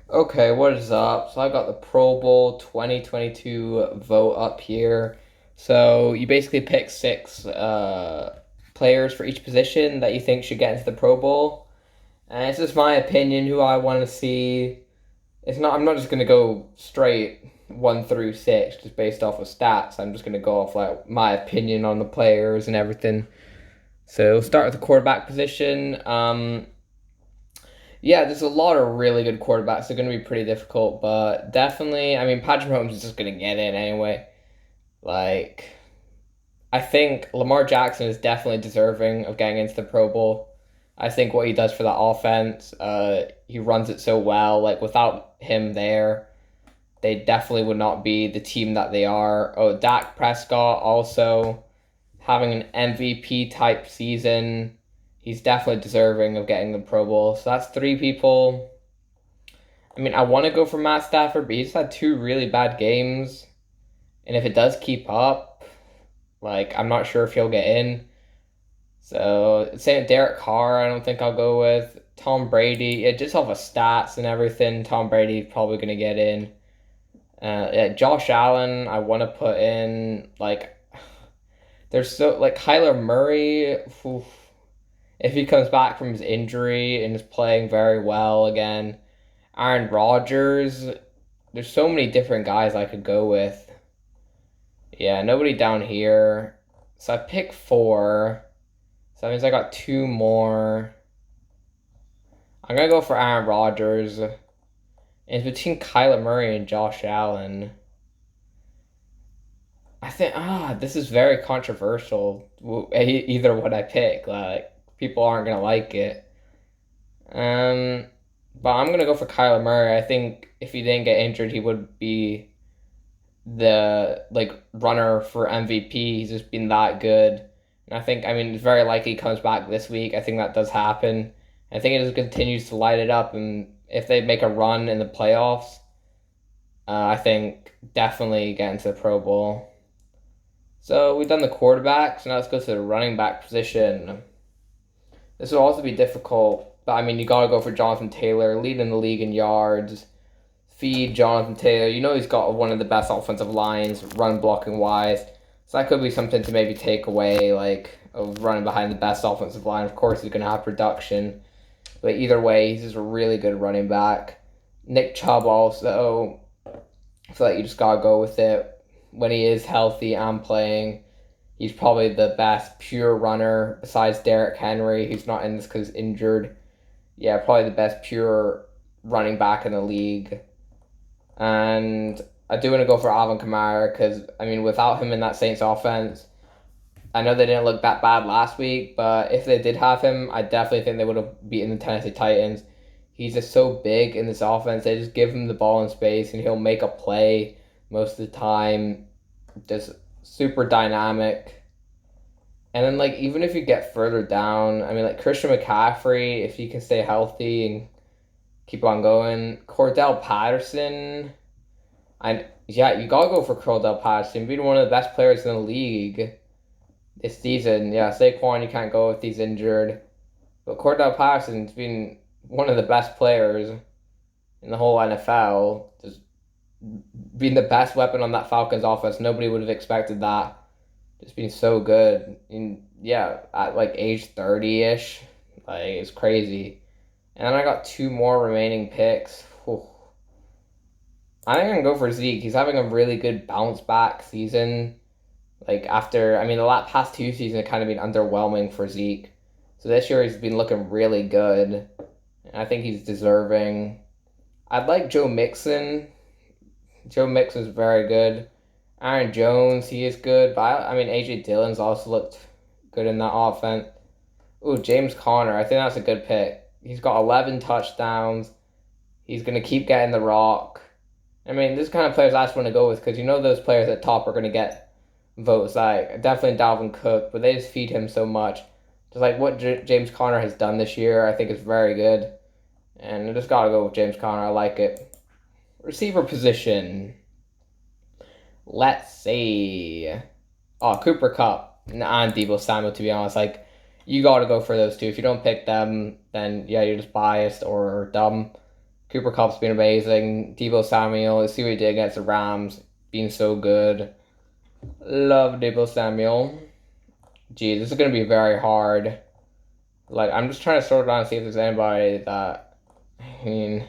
Okay, what is up? So I got the Pro Bowl 2022 vote up here. So you basically pick six players for each position that you think should get into the Pro Bowl. And it's just my opinion who I want to see. I'm not just gonna go straight one through six just based off of stats. I'm just gonna go off like my opinion on the players and everything. So we'll start with the quarterback position. Yeah, there's a lot of really good quarterbacks. They're going to be pretty difficult, but definitely, I mean, Patrick Mahomes is just going to get in anyway. Like, I think Lamar Jackson is definitely deserving of getting into the Pro Bowl. I think what he does for that offense, he runs it so well. Like, without him there, they definitely would not be the team that they are. Oh, Dak Prescott also having an MVP type season. He's definitely deserving of getting the Pro Bowl. So that's three people. I mean, I want to go for Matt Stafford, but he's had two really bad games. And if it does keep up, like, I'm not sure if he'll get in. So, same Derek Carr, I don't think I'll go with. Tom Brady, yeah, just off of stats and everything, Tom Brady's probably going to get in. Yeah, Josh Allen, I want to put in. Like, there's so, like, Kyler Murray, oof, if he comes back from his injury and is playing very well again. Aaron Rodgers, there's so many different guys I could go with. Yeah, nobody down here. So I pick four. So that means I got two more. I'm gonna go for Aaron Rodgers. And it's between Kyler Murray and Josh Allen. I think this is very controversial. Either what I pick, like people aren't gonna like it. Um, but I'm gonna go for Kyler Murray. I think if he didn't get injured, he would be the like runner for MVP. He's just been that good. And I think, I mean, it's very likely he comes back this week. I think that does happen. I think it just continues to light it up. And if they make a run in the playoffs, I think definitely get into the Pro Bowl. So we've done the quarterbacks. Now let's go to the running back position. This will also be difficult. But I mean, you got to go for Jonathan Taylor, leading the league in yards. Feed Jonathan Taylor. You know he's got one of the best offensive lines, run blocking wise. So that could be something to maybe take away, like of running behind the best offensive line. Of course, he's going to have production, but either way, he's just a really good running back. Nick Chubb also. I feel like you just gotta go with it. When he is healthy and playing, he's probably the best pure runner besides Derrick Henry, who's not in this because he's injured. Yeah, probably the best pure running back in the league. And I do want to go for Alvin Kamara because, I mean, without him in that Saints offense, I know they didn't look that bad last week, but if they did have him, I definitely think they would have beaten the Tennessee Titans. He's just so big in this offense. They just give him the ball in space and he'll make a play most of the time. Just super dynamic. And then, like, even if you get further down, I mean, like, Christian McCaffrey, if he can stay healthy and keep on going. Cordell Patterson, yeah, you gotta go for Cordell Patterson. Being one of the best players in the league this season. Yeah, Saquon you can't go if he's injured, but Cordell Patterson's been one of the best players in the whole NFL. Just being the best weapon on that Falcons offense. Nobody would have expected that. Just being so good. And yeah, at like age 30-ish, like it's crazy. And then I got two more remaining picks. Whew. I think I'm gonna go for Zeke. He's having a really good bounce back season. Like after, I mean, the last past two seasons have kind of been underwhelming for Zeke. So this year he's been looking really good. And I think he's deserving. I'd like Joe Mixon. Joe Mixon's very good. Aaron Jones, he is good. But I mean, AJ Dillon's also looked good in that offense. Ooh, James Conner. I think that's a good pick. He's got 11 touchdowns. He's going to keep getting the rock. I mean, this kind of players I just want to go with because you know those players at top are going to get votes. Like, definitely Dalvin Cook, but they just feed him so much. Just like what James Conner has done this year, I think is very good. And I just got to go with James Conner. I like it. Receiver position. Let's see. Oh, Cooper Kupp and Deebo Samuel, to be honest. Like, you got to go for those two. If you don't pick them, then yeah, you're just biased or dumb. Cooper Kupp's been amazing. Deebo Samuel, you see what he did against the Rams, being so good. Love Deebo Samuel. Gee, this is going to be very hard. Like, I'm just trying to sort it out and see if there's anybody that, I mean,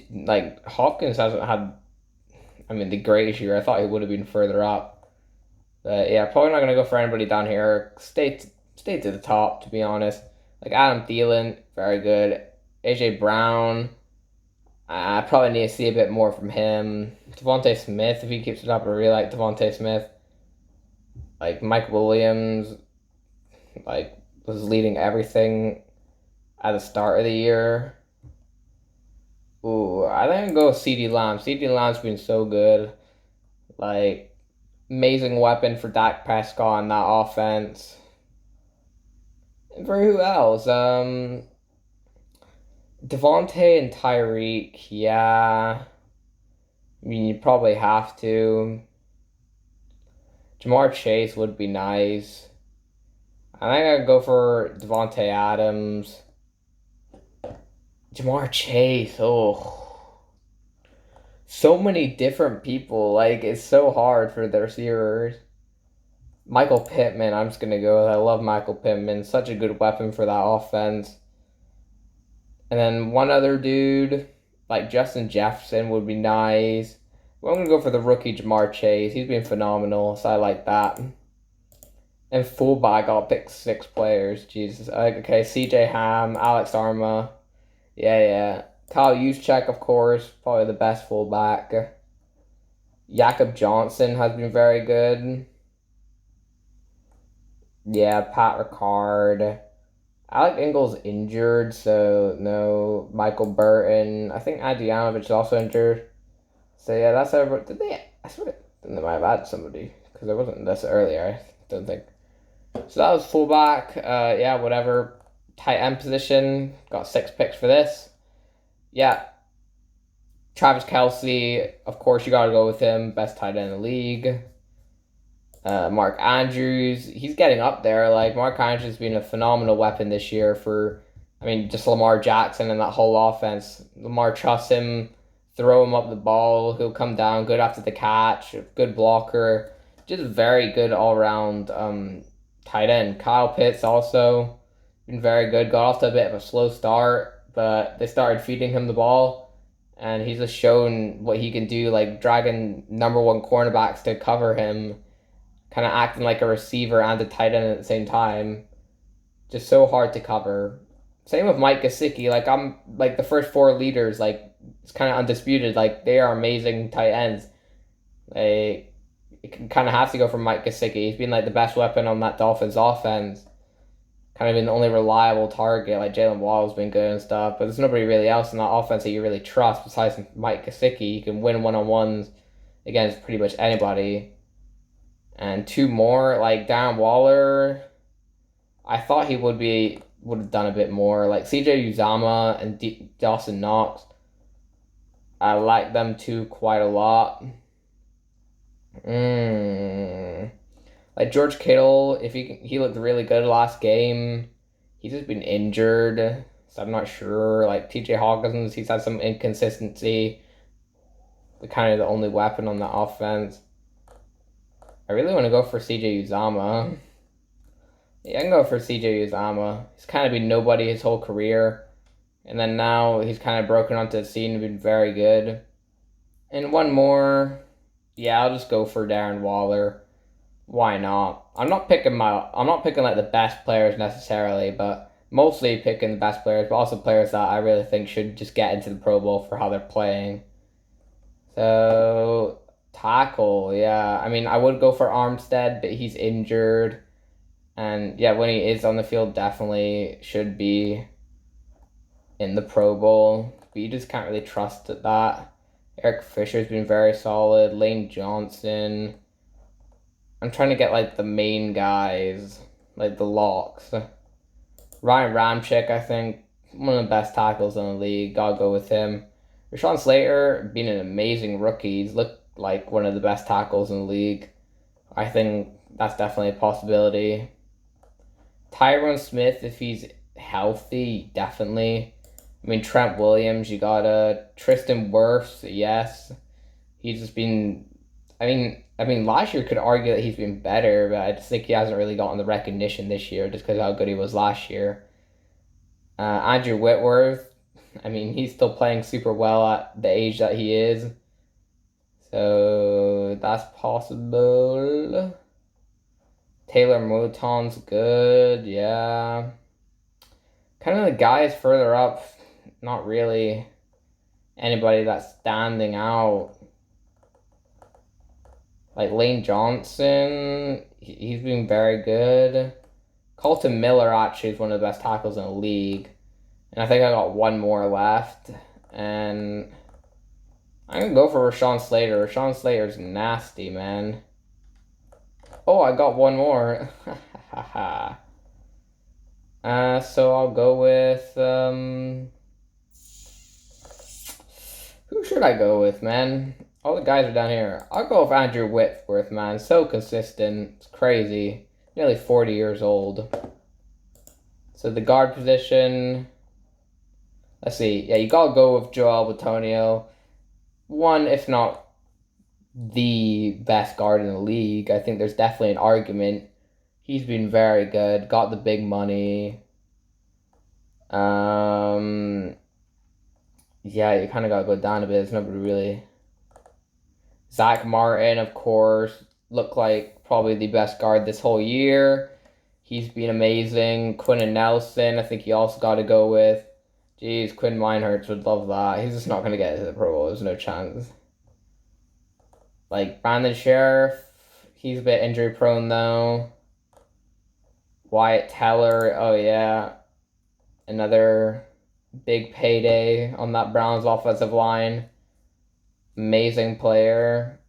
like, Hopkins hasn't had, the greatest year. I thought he would have been further up. But yeah, probably not going to go for anybody down here. Stay to the top, to be honest. Like, Adam Thielen, very good. AJ Brown, I probably need to see a bit more from him. Devontae Smith, if he keeps it up, I really like Devontae Smith. Like, Mike Williams, like, was leading everything at the start of the year. Ooh, I think I'm going to go with CD Lamb. CD Lamb's been so good. Like, amazing weapon for Dak Prescott in that offense. And for who else? Devontae and Tyreek, yeah. I mean, you probably have to. Jamar Chase would be nice. I think I'd go for Devontae Adams. Jamar Chase, oh. So many different people. Like, it's so hard for the receivers. Michael Pittman, I'm just going to go with. I love Michael Pittman. Such a good weapon for that offense. And then one other dude, like Justin Jefferson, would be nice. Well, I'm going to go for the rookie Jamar Chase. He's been phenomenal, so I like that. And fullback, I'll pick 6 players. Jesus. Okay, CJ Ham, Alex Arma. Yeah. Kyle Juszczyk, of course, probably the best fullback. Jakob Johnson has been very good. Yeah, Pat Ricard. Alec Ingles injured, so no. Michael Burton. I think Adrianovic is also injured. So yeah, that's everyone. Did they? I swear they might have had somebody because I wasn't this earlier. I don't think. So that was fullback. Yeah, whatever. Tight end position. Got 6 picks for this. Yeah. Travis Kelce, of course, you got to go with him. Best tight end in the league. Mark Andrews, he's getting up there. Like, Mark Andrews has been a phenomenal weapon this year for, just Lamar Jackson and that whole offense. Lamar trusts him, throw him up the ball, he'll come down, good after the catch, good blocker. Just very good all-around tight end. Kyle Pitts also been very good. Got off to a bit of a slow start, but they started feeding him the ball, and he's just shown what he can do, like dragging number 1 cornerbacks to cover him, kind of acting like a receiver and a tight end at the same time. Just so hard to cover. Same with Mike Gesicki. Like, the first 4 leaders, like, it's kind of undisputed. Like, they are amazing tight ends. Like, it kind of has to go for Mike Gesicki. He's been, like, the best weapon on that Dolphins offense. Kind of been the only reliable target. Like, Jalen Waddle's been good and stuff. But there's nobody really else in that offense that you really trust besides Mike Gesicki. You can win one-on-ones against pretty much anybody. And 2 more, like Darren Waller, I thought he would have done a bit more. Like CJ Uzama and Dawson Knox, I like them 2 quite a lot. Like George Kittle, if he looked really good last game, he's just been injured, so I'm not sure. Like TJ Hawkins, he's had some inconsistency. But kind of the only weapon on the offense. I really want to go for CJ Uzama. Yeah, I can go for CJ Uzama. He's kind of been nobody his whole career. And then now he's kind of broken onto the scene and been very good. And one more. Yeah, I'll just go for Darren Waller. Why not? I'm not picking like the best players necessarily, but mostly picking the best players, but also players that I really think should just get into the Pro Bowl for how they're playing. So tackle, yeah. I would go for Armstead, but he's injured. And yeah, when he is on the field, definitely should be in the Pro Bowl. But you just can't really trust that. Eric Fisher's been very solid. Lane Johnson. I'm trying to get like the main guys, like the locks. Ryan Ramczyk, I think, one of the best tackles in the league. Gotta go with him. Rashawn Slater, being an amazing rookie. He's looked like one of the best tackles in the league. I think that's definitely a possibility. Tyron Smith, if he's healthy, definitely. I mean, Trent Williams, you got Tristan Wirfs, yes. He's just been. I mean, last year could argue that he's been better, but I just think he hasn't really gotten the recognition this year just because of how good he was last year. Andrew Whitworth, I mean, he's still playing super well at the age that he is, so that's possible. Taylor Moton's good, yeah. Kind of the guys further up, not really anybody that's standing out. Like Lane Johnson, he's been very good. Colton Miller actually is one of the best tackles in the league. And I think I got one more left. And I'm going to go for Rashawn Slater. Rashawn Slater's nasty, man. Oh, I got one more. So I'll go with... who should I go with, man? All the guys are down here. I'll go with Andrew Whitworth, man. So consistent. It's crazy. Nearly 40 years old. So the guard position... Let's see. Yeah, you gotta go with Joel Bitonio. One, if not the best guard in the league. I think there's definitely an argument. He's been very good. Got the big money. Yeah, you kind of gotta go down a bit. There's nobody really... Zach Martin, of course, looked like probably the best guard this whole year. He's been amazing. Quinn Nelson, I think you also got to go with. Jeez, Quinn Meinherz would love that. He's just not going to get to the Pro Bowl. There's no chance. Like, Brandon Sheriff, he's a bit injury prone, though. Wyatt Teller, oh yeah. Another big payday on that Browns offensive line. Amazing player.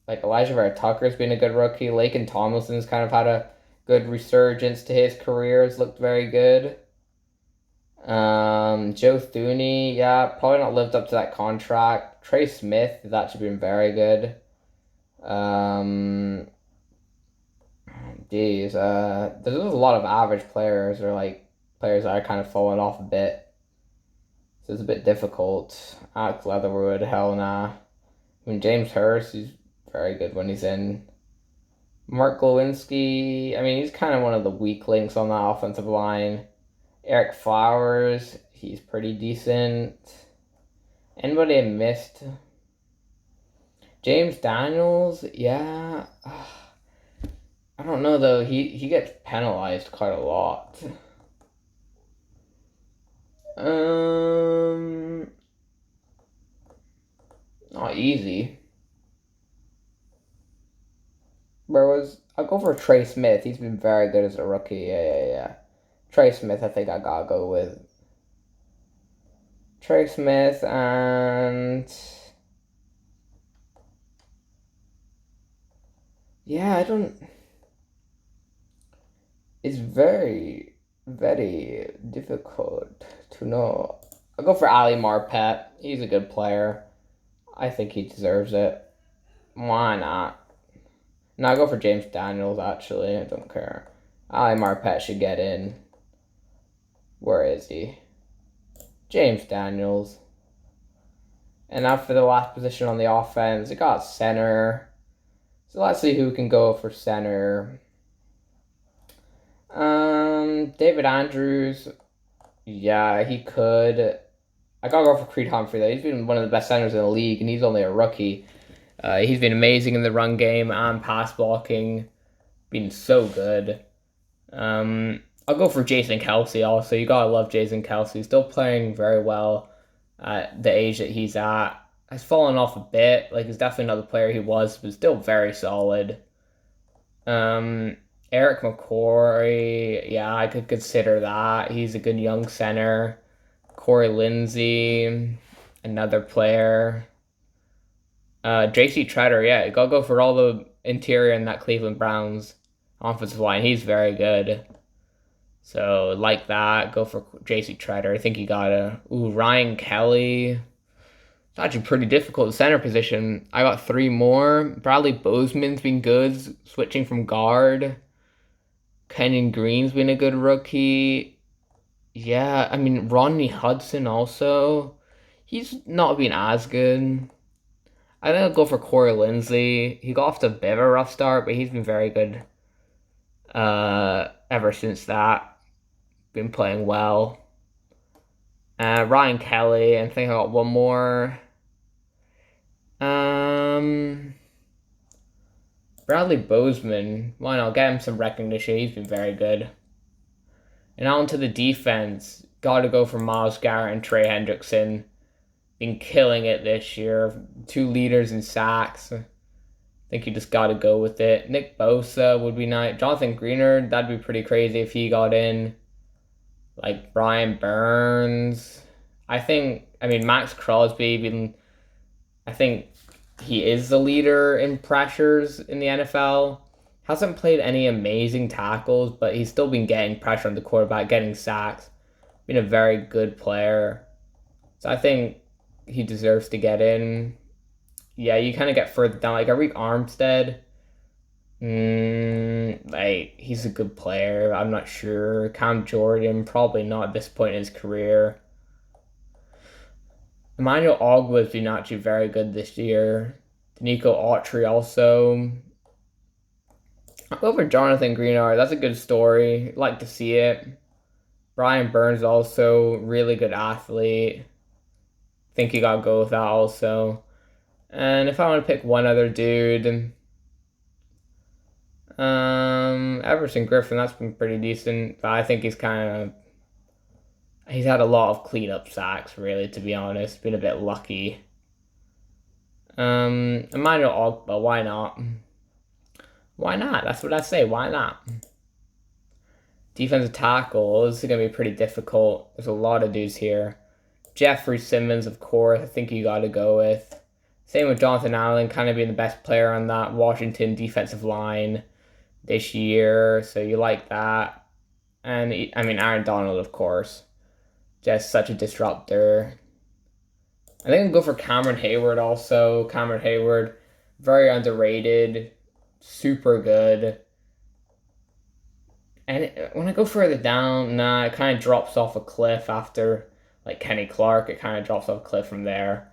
Like Elijah Vera Tucker's been a good rookie. Laken Tomlinson's kind of had a good resurgence to his career. Has looked very good. Joe Thuney, yeah, probably not lived up to that contract. Trey Smith has actually been very good. There's a lot of average players or like players that are kind of falling off a bit. So it's a bit difficult. Alex Leatherwood, hell nah. I mean, James Hurst, he's very good when he's in. Mark Glowinski, I mean, he's kind of one of the weak links on that offensive line. Eric Flowers, he's pretty decent. Anybody I missed? James Daniels, yeah. I don't know, though. He gets penalized quite a lot. Not easy. I'll go for Trey Smith. He's been very good as a rookie. Yeah. Trey Smith, I think I gotta go with. Trey Smith and... Yeah, I don't... It's very, very difficult to know. I'll go for Ali Marpet. He's a good player. I think he deserves it. Why not? No, I'll go for James Daniels, actually. I don't care. Ali Marpet should get in. Where is he? James Daniels. And now for the last position on the offense, it got center. So let's see who can go for center. David Andrews. Yeah, he could. I gotta go for Creed Humphrey, though. He's been one of the best centers in the league, and he's only a rookie. He's been amazing in the run game and pass blocking. Been so good. I'll go for Jason Kelce also. You gotta love Jason Kelce. Still playing very well at the age that he's at. Has fallen off a bit. Like, he's definitely not the player he was, but still very solid. Eric McCoy, yeah, I could consider that. He's a good young center. Corey Lindsey, another player. JC Treader, yeah, you gotta go for all the interior in that Cleveland Browns offensive line. He's very good. So, like that, go for JC Treader. I think you gotta... Ooh, Ryan Kelly. It's actually pretty difficult, the center position. I got three more. Bradley Bozeman's been good, switching from guard. Kenyon Green's been a good rookie. Yeah, I mean Rodney Hudson also. He's not been as good. I think I'll go for Corey Lindsey. He got off to a bit of a rough start, but he's been very good ever since that. Been playing well. Ryan Kelly, I think I got one more. Um, Bradley Bozeman. Why not get him some recognition? He's been very good. And on to the defense. Got to go for Myles Garrett and Trey Hendrickson. Been killing it this year. Two leaders in sacks. I think you just got to go with it. Nick Bosa would be nice. Jonathan Greenard, that'd be pretty crazy if he got in. Like Brian Burns. I mean, Max Crosby, I think he is the leader in pressures in the NFL. Hasn't played any amazing tackles, but he's still been getting pressure on the quarterback, getting sacks. Been a very good player. So I think he deserves to get in. Yeah, you kind of get further down. Like Arik Armstead, like he's a good player. I'm not sure. Cam Jordan, probably not at this point in his career. Emmanuel Ogba's been actually very good this year. Danico Autry also. I'll go for Jonathan Greenard. That's a good story. Like to see it. Brian Burns also really good athlete. Think you gotta go with that also. And if I want to pick one other dude, Everson Griffin, that's been pretty decent, but I think he's had a lot of cleanup sacks, really, to be honest. Been a bit lucky. Emmanuel Ogba, why not? Why not? That's what I say. Why not? Defensive tackle, this is going to be pretty difficult. There's a lot of dudes here. Jeffrey Simmons, of course, I think you got to go with. Same with Jonathan Allen, kind of being the best player on that Washington defensive line this year, so you like that. And, I mean, Aaron Donald, of course. Just such a disruptor. I think I'll go for Cameron Hayward also. Cameron Hayward, very underrated, super good. And when I go further down, it kind of drops off a cliff after, like, Kenny Clark. It kind of drops off a cliff from there.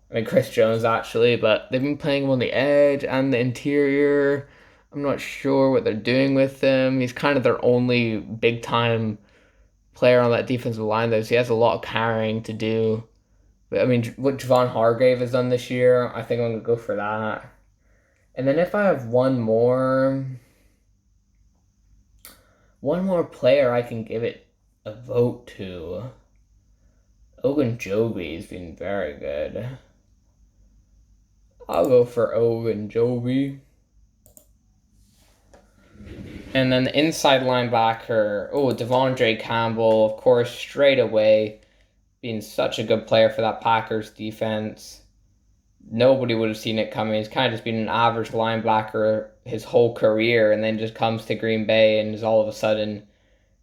I mean, Chris Jones, actually, but they've been playing him on the edge and the interior. I'm not sure what they're doing with him. He's kind of their only big-time player on that defensive line, though, so he has a lot of carrying to do. But, I mean, what Javon Hargrave has done this year, I think I'm going to go for that. And then if I have one more player I can give it a vote to, Ogunjobi's been very good. I'll go for Ogunjobi. And then the inside linebacker, Devondre Campbell, of course, straight away, being such a good player for that Packers defense. Nobody would have seen it coming. He's kind of just been an average linebacker his whole career, and then just comes to Green Bay and is all of a sudden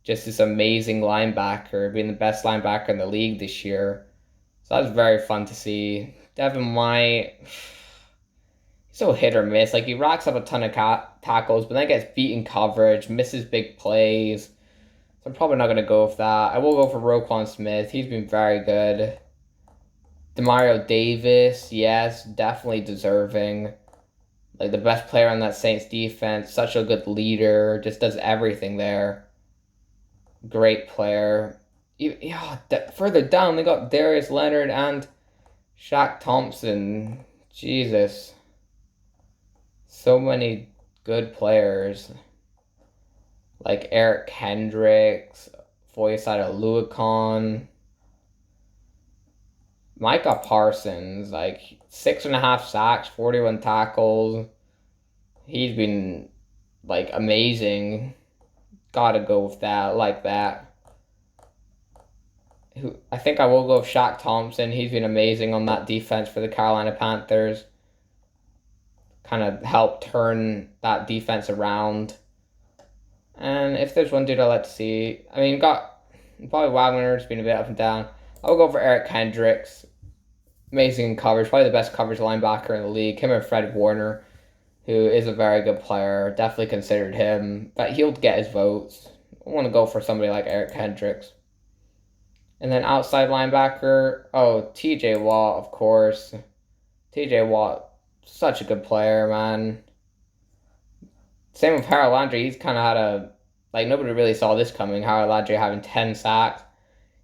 just this amazing linebacker, being the best linebacker in the league this year. So that was very fun to see. Devin White, he's so hit or miss. Like, he racks up a ton of tackles, but then gets beat in coverage, misses big plays. So I'm probably not going to go with that. I will go for Roquan Smith. He's been very good. Demario Davis, yes, definitely deserving. Like, the best player on that Saints defense. Such a good leader. Just does everything there. Great player. Further down, they got Darius Leonard and Shaq Thompson. Jesus. So many good players. Like Eric Kendricks, Foyesade Oluokun, Micah Parsons, like 6.5 sacks, 41 tackles. He's been like amazing. Gotta go with that, like that. I think I will go with Shaq Thompson. He's been amazing on that defense for the Carolina Panthers. Kind of helped turn that defense around. And if there's one dude I like to see, I mean, probably Wagner's been a bit up and down. I'll go for Eric Kendricks. Amazing coverage, probably the best coverage linebacker in the league. Him and Fred Warner, who is a very good player. Definitely considered him, but he'll get his votes. I want to go for somebody like Eric Kendricks. And then outside linebacker, oh, TJ Watt, of course. TJ Watt, such a good player, man. Same with Harold Landry. He's kind of had a, like, nobody really saw this coming. Harold Landry having 10 sacks.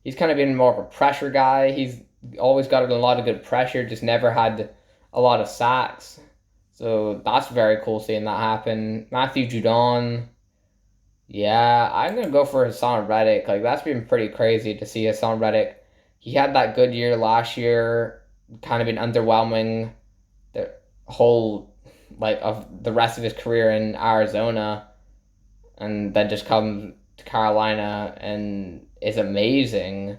He's kind of been more of a pressure guy. He's always got a lot of good pressure, just never had a lot of sacks. So that's very cool seeing that happen. Matthew Judon. Yeah, I'm gonna go for Hassan Reddick. Like that's been pretty crazy to see Hassan Reddick. He had that good year last year, kind of been underwhelming the whole like of the rest of his career in Arizona, and then just comes to Carolina and is amazing.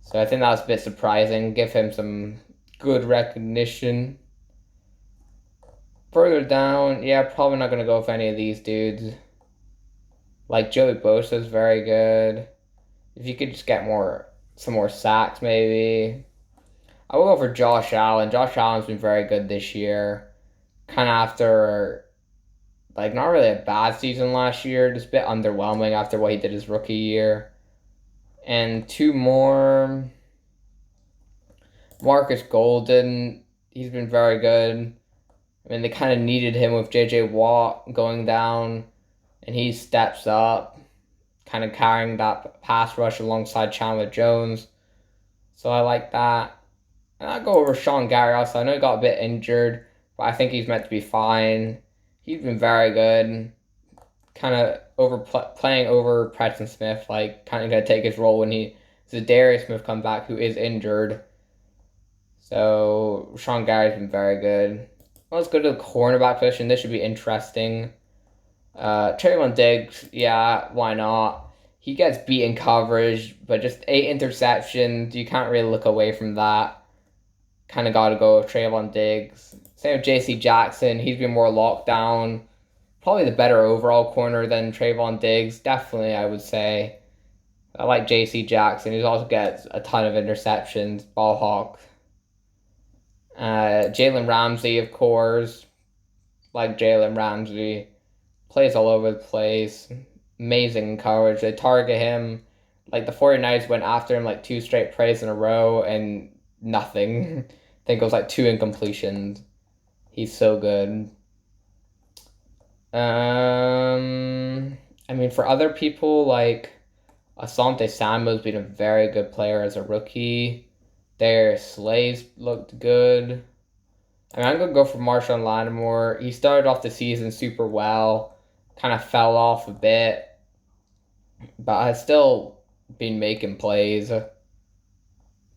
So I think that was a bit surprising. Give him some good recognition. Further down, yeah, probably not gonna go with any of these dudes. Like Joey Bosa is very good. If you could just get some more sacks, maybe. I will go for Josh Allen. Josh Allen's been very good this year. Kind of after, like, not really a bad season last year, just a bit underwhelming after what he did his rookie year. And two more. Marcus Golden. He's been very good. I mean, they kind of needed him with J.J. Watt going down, and he steps up, kind of carrying that pass rush alongside Chandler Jones. So I like that. And I'll go over Sean Gary also. I know he got a bit injured, but I think he's meant to be fine. He's been very good. Kind of playing over Preston Smith, like kind of going to take his role when Darius Smith come back, who is injured. So Sean Gary's been very good. Well, let's go to the cornerback position. This should be interesting. Trayvon Diggs, yeah, why not? He gets beat in coverage, but just 8 interceptions. You can't really look away from that. Kind of got to go with Trayvon Diggs. Same with J.C. Jackson. He's been more locked down. Probably the better overall corner than Trayvon Diggs. Definitely, I would say. I like J.C. Jackson. He also gets a ton of interceptions. Ball hawk. Jalen Ramsey, of course. Like Jalen Ramsey. Plays all over the place. Amazing coverage. They target him. Like the 49ers went after him like 2 straight plays in a row and nothing. I think it was like 2 incompletions. He's so good. I mean, for other people, like Asante Samuel's been a very good player as a rookie. Darius Slay's looked good. I mean, I'm going to go for Marshawn Lattimore. He started off the season super well. Kind of fell off a bit. But has still been making plays.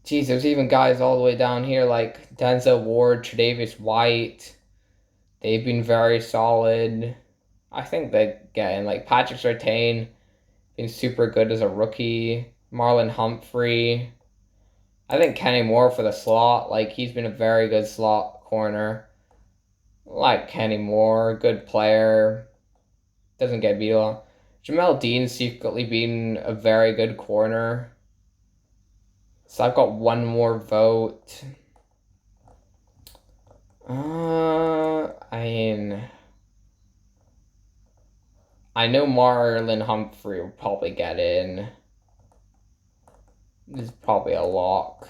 Jeez, there's even guys all the way down here like Denzel Ward, Tre'Davious White. They've been very solid. I think they get in. Like Patrick Surtain, been super good as a rookie. Marlon Humphrey. I think Kenny Moore for the slot. Like he's been a very good slot corner. Like Kenny Moore, good player. Doesn't get beat on. Jamel Dean's secretly been a very good corner. So I've got one more vote. I know Marlon Humphrey will probably get in. This is probably a lock.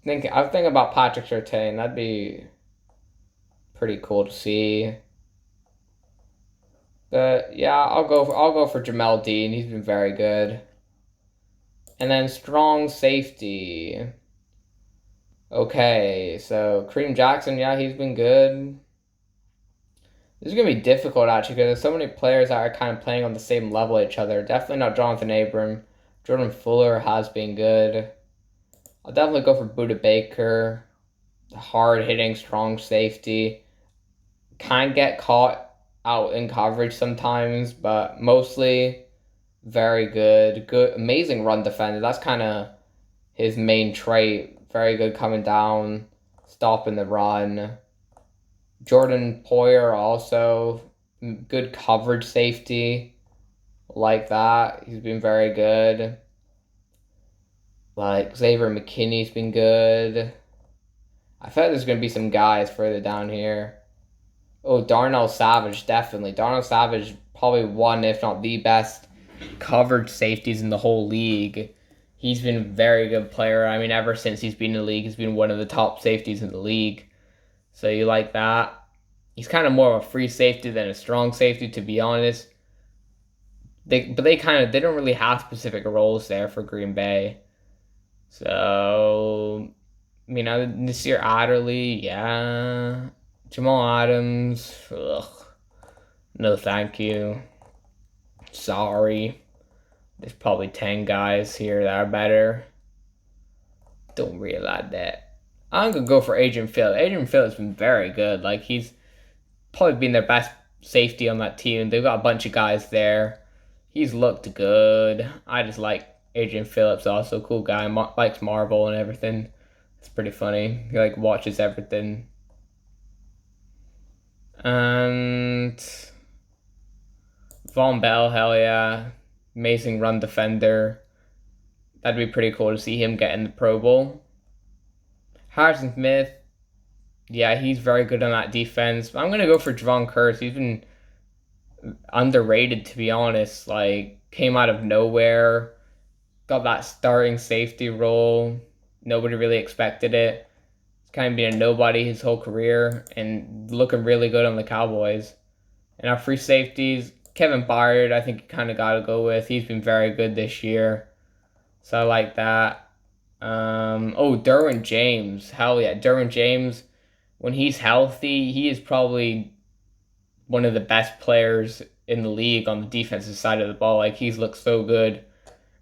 I'm thinking about Patrick Surtain. That'd be pretty cool to see. But yeah, I'll go for Jamel Dean. He's been very good. And then strong safety. Okay, so Kareem Jackson, yeah, he's been good. This is going to be difficult, actually, because there's so many players that are kind of playing on the same level as each other. Definitely not Jonathan Abram. Jordan Fuller has been good. I'll definitely go for Budda Baker. Hard-hitting, strong safety. Can get caught out in coverage sometimes, but mostly very good. Good, amazing run defender. That's kind of his main trait. Very good coming down, stopping the run. Jordan Poyer also good coverage safety. Like that. He's been very good. Like Xavier McKinney's been good. I feel like there's going to be some guys further down here. Oh, Darnell Savage, definitely. Darnell Savage, probably one, if not the best coverage safeties in the whole league. He's been a very good player. I mean, ever since he's been in the league, he's been one of the top safeties in the league. So you like that. He's kind of more of a free safety than a strong safety, to be honest. They don't really have specific roles there for Green Bay. So, Nasir Adderley, yeah. Jamal Adams, ugh. No thank you. Sorry. There's probably 10 guys here that are better. Don't realize that. I'm going to go for Adrian Phillips. Adrian Phillips has been very good. Like, he's probably been their best safety on that team. They've got a bunch of guys there. He's looked good. I just like Adrian Phillips also. Cool guy. Likes Marvel and everything. It's pretty funny. He, like, watches everything. And Von Bell, hell yeah. Amazing run defender. That'd be pretty cool to see him get in the Pro Bowl. Harrison Smith, yeah, he's very good on that defense. I'm going to go for Javon Curse. He's been underrated, to be honest. Like, came out of nowhere. Got that starting safety role. Nobody really expected it. He's kind of been a nobody his whole career and looking really good on the Cowboys. And our free safeties, Kevin Byard, I think you kind of got to go with. He's been very good this year. So I like that. Darwin James. Hell yeah. Darwin James, when he's healthy, he is probably one of the best players in the league on the defensive side of the ball. Like, he's looked so good.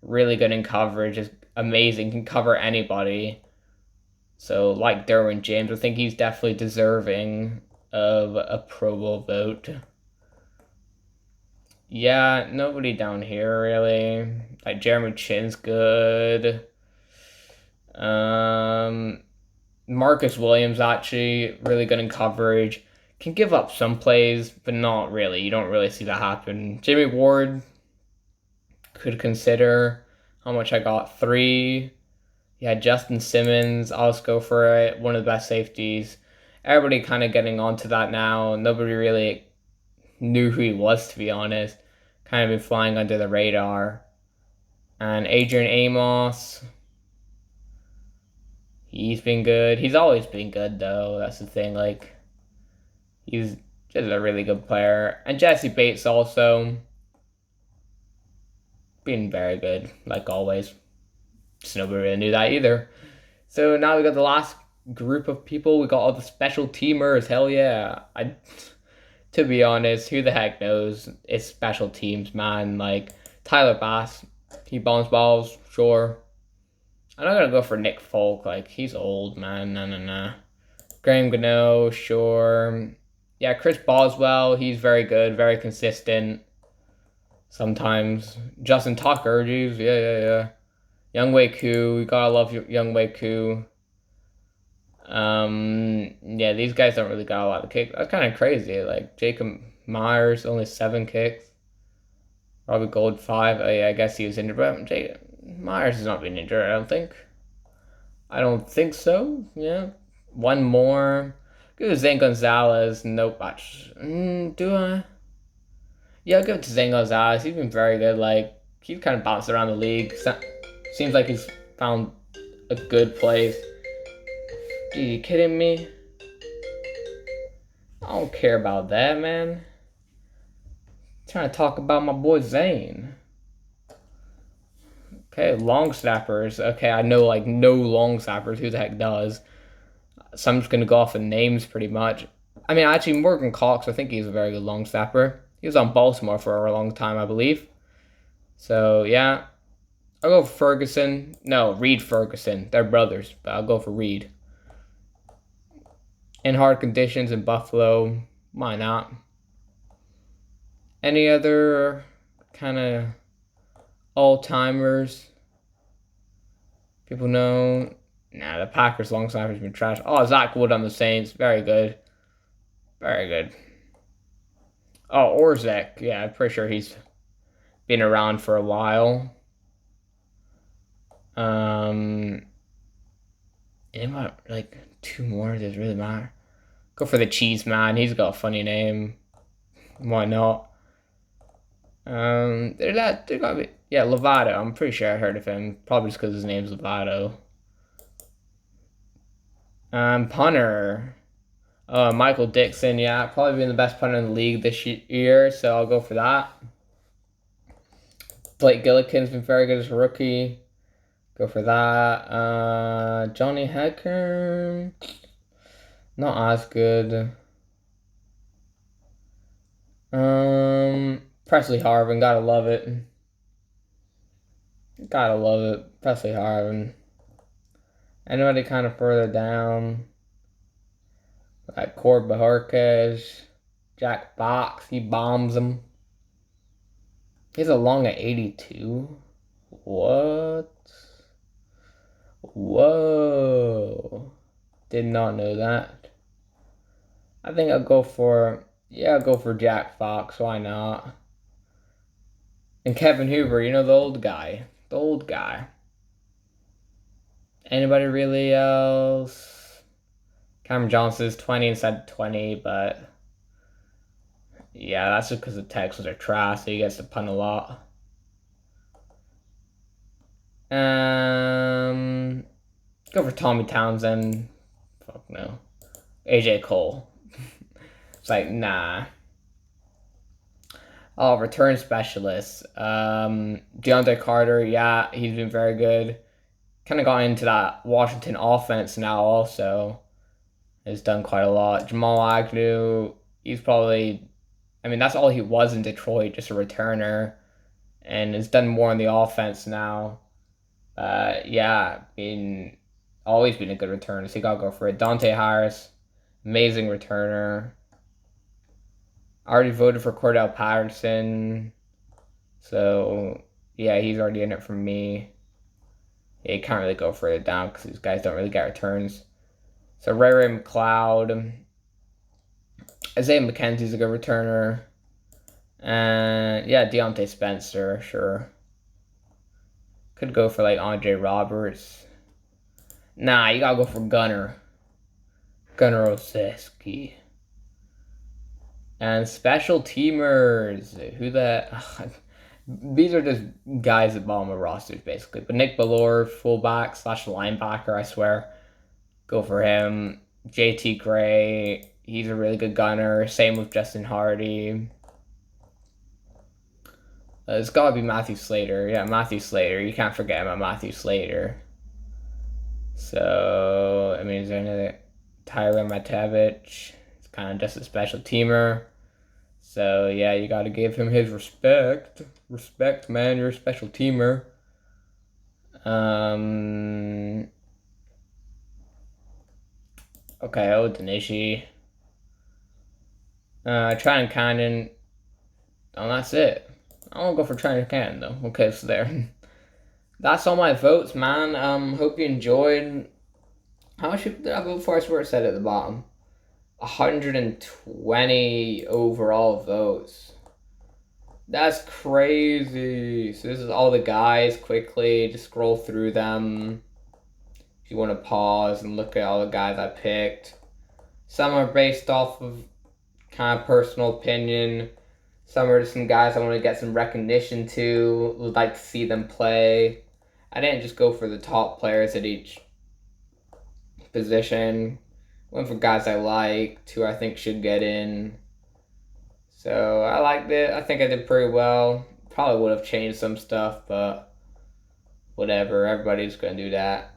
Really good in coverage. Is amazing. Can cover anybody. So, like Darwin James, I think he's definitely deserving of a Pro Bowl vote. Yeah, nobody down here, really. Like, Jeremy Chin's good. Marcus Williams, actually, really good in coverage. Can give up some plays, but not really. You don't really see that happen. Jimmy Ward, could consider. How much I got? 3. Yeah, Justin Simmons, I'll just go for it. One of the best safeties. Everybody kind of getting onto that now. Nobody really knew who he was, to be honest. Kind of been flying under the radar. And Adrian Amos, he's been good. He's always been good, though. That's the thing. Like, he's just a really good player. And Jesse Bates also been very good, like always. Just nobody really knew that either. So now we got the last group of people. We got all the special teamers. Hell yeah. To be honest, who the heck knows? It's special teams, man. Like, Tyler Bass, he bounce balls, sure. I'm not gonna go for Nick Folk. Like, he's old, man. Nah. Graham Gano, sure. Yeah, Chris Boswell, he's very good, very consistent. Sometimes. Justin Tucker, geez, yeah. Young Wei Koo, you gotta love Young Wei Koo. Yeah, these guys don't really got a lot of kicks. That's kind of crazy. Like, Jacob Myers, only 7 kicks. Robbie Gold, 5. Oh, yeah, I guess he was injured, but Jacob Myers has not been injured, I don't think. I don't think so. Yeah. One more. Give it to Zane Gonzalez. Nope. Do I? Yeah, I'll give it to Zane Gonzalez. He's been very good. Like, he's kind of bounced around the league. Seems like he's found a good place. Are you kidding me? I don't care about that, man. I'm trying to talk about my boy Zane. Okay, long snappers. Okay, I know, like, no long snappers. Who the heck does? So I'm just going to go off of names pretty much. I mean, actually, Morgan Cox, I think he's a very good long snapper. He was on Baltimore for a long time, I believe. So, yeah. I'll go for Ferguson. No, Reed Ferguson. They're brothers, but I'll go for Reed. In hard conditions in Buffalo, why not? Any other kind of all-timers people know? Nah, the Packers long snapper's been trash. Oh, Zach Wood on the Saints. Very good. Very good. Oh, Orzek. Yeah, I'm pretty sure he's been around for a while. Like 2 more, does it really matter? Go for the Cheese Man. He's got a funny name. Why not? There gotta be, yeah, Lovato. I'm pretty sure I heard of him. Probably just because his name's Lovato. Punter. Michael Dixon. Yeah, probably been the best punter in the league this year, so I'll go for that. Blake Gillikin's been very good as a rookie. Go for that. Johnny Hecker. Not as good. Presley Harvin, gotta love it. Gotta love it. Presley Harvin. Anybody kind of further down, like Cord Bajorquez, Jack Fox, he bombs him. He's a long at 82. What? Whoa. Did not know that. I think I'll go for Jack Fox. Why not? And Kevin Hoover, the old guy. The old guy. Anybody really else? Cameron Johnson's 20 instead of 20, but yeah, that's just because the Texans are trash, so he gets to punt a lot. Go for Tommy Townsend. Fuck no. AJ Cole. It's like, nah. Oh, return specialist. DeAndre Carter, yeah, he's been very good. Kind of got into that Washington offense now also. Has done quite a lot. Jamal Agnew, he's probably, that's all he was in Detroit, just a returner. And has done more on the offense now. Yeah, always been a good returner, so you gotta go for it. Dante Harris, amazing returner. I already voted for Cordell Patterson, so yeah, he's already in it for me. Yeah, you can't really go further down because these guys don't really get returns. So Ray McLeod, Isaiah McKenzie's a good returner, and yeah, Deontay Spencer, sure. Could go for like Andre Roberts. Nah, you gotta go for Gunnar Olszewski. And special teamers. These are just guys at bottom of rosters, basically. But Nick Ballore, fullback / linebacker, I swear. Go for him. JT Gray, he's a really good gunner. Same with Justin Hardy. It's got to be Matthew Slater. Yeah, Matthew Slater. You can't forget about Matthew Slater. So, is there another? Tyler Matevich. It's kind of just a special teamer. So, yeah, you got to give him his respect. Respect, man. You're a special teamer. Okay, Odenishi. Trying Cannon. Oh, that's it. I won't go for Trying Cannon, though. Okay, so there. That's all my votes, man. Hope you enjoyed. How much did I vote for? I swear it said at the bottom. 120 overall votes. That's crazy. So this is all the guys. Quickly, just scroll through them. If you want to pause and look at all the guys I picked. Some are based off of kind of personal opinion. Some are just some guys I want to get some recognition to. Would like to see them play. I didn't just go for the top players at each position. Went for guys I liked, who I think should get in. So I liked it. I think I did pretty well. Probably would have changed some stuff, but whatever. Everybody's going to do that.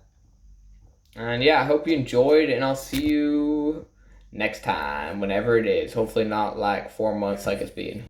And yeah, I hope you enjoyed, and I'll see you next time, whenever it is. Hopefully not like 4 months like it's been.